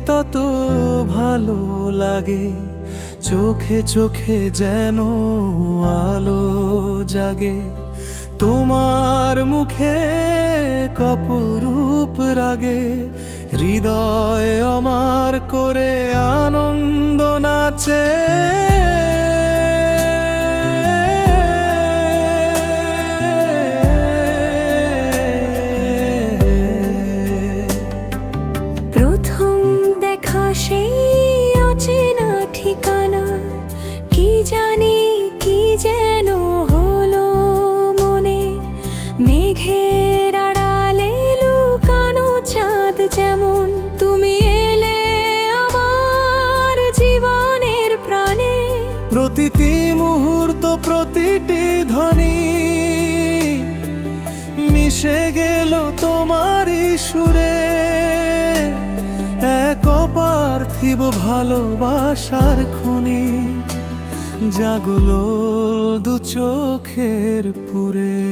তত ভালো লাগে, চোখে চোখে যেন আলো জাগে। তোমার মুখে কপরূপ রাগে, হৃদয় আমার করে আনন্দ নাচে। প্রথম দেখা সেই অচেনা ঠিকানা, কি জানি কি যেন হলো মনে। মেঘের আড়ালে লুকানো চাঁদ যেমন, তুমি এলে আমার জীবনের প্রাণে। প্রতিটি মুহূর্ত প্রতিটি ধ্বনি মিশে গেল তোমারই সুরে, এক অপার্থিব ভালোবাসার খনি জাগলো দু চোখের পুরে।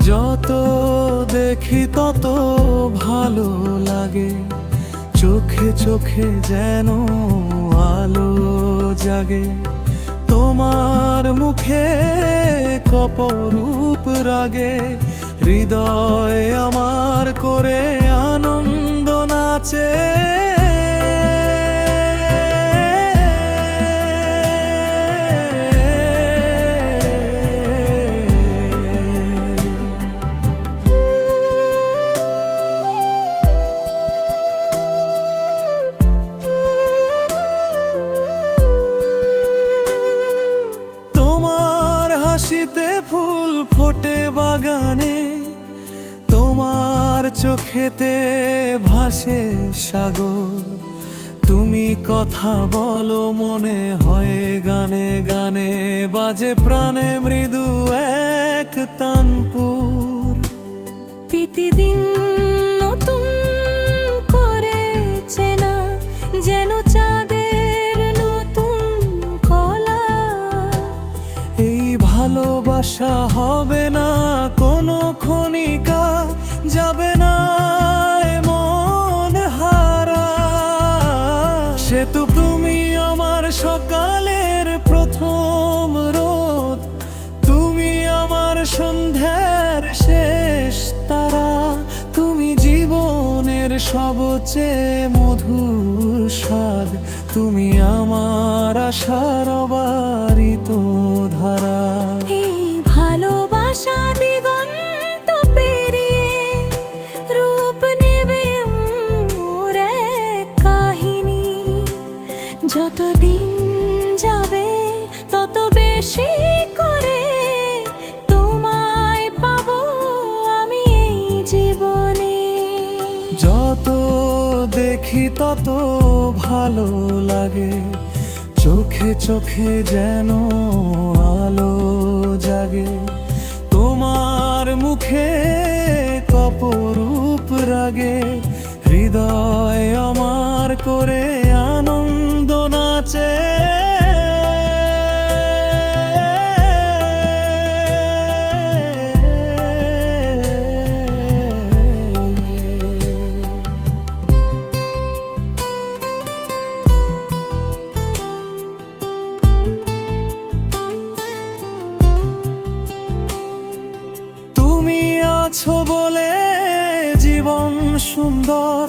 যত দেখি তত ভালো লাগে, চোখে চোখে যেন আলো জাগে। তোমার মুখে কপরূপ রাগে, হৃদয় আমার করে আনন্দ নাচে। হাসিতে ফুল ফোটে বাগানে, তোমার চোখেতে ভাসে সাগর। তুমি কথা বলো মনে হয় গানে গানে, বাজে প্রাণে মৃদু এক তানপুর। প্রতিদিন নতুন করে চেনা, যেন চাঁদের নতুন কলা। এই ভালোবাসা হবে না কোনো ক্ষণিকা, যাবে না মন হারা। সে তো তুমি আমার সকালের প্রথম রোদ, তুমি আমার সন্ধ্যার শেষ তারা। তুমি জীবনের সবচেয়ে মধুর স্বাদ, তুমি আমার আশার অবারিত ধারা। এই ভালোবাসা দিগন্ত পেরিয়ে রূপ নেবে মোর এক কাহিনী। যতদিন যাবে তত বেশি করে তোমায় পাবো আমি এই জীবনে। যত দেখি তত ভালো লাগে, চোখে চোখে যেন আলো জাগে। তোমার মুখে কপরূপ রাগে, হৃদয় আমার করে আনন্দ নাচে। তুমি আছো বলে জীবন সুন্দর,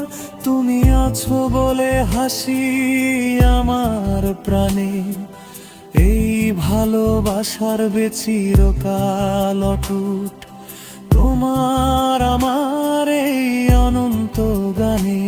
তুমি আছো বলে হাসি আমার প্রাণে। এই ভালোবাসার চিরকাল অটুট, তোমার আমার এই অনন্ত গানে।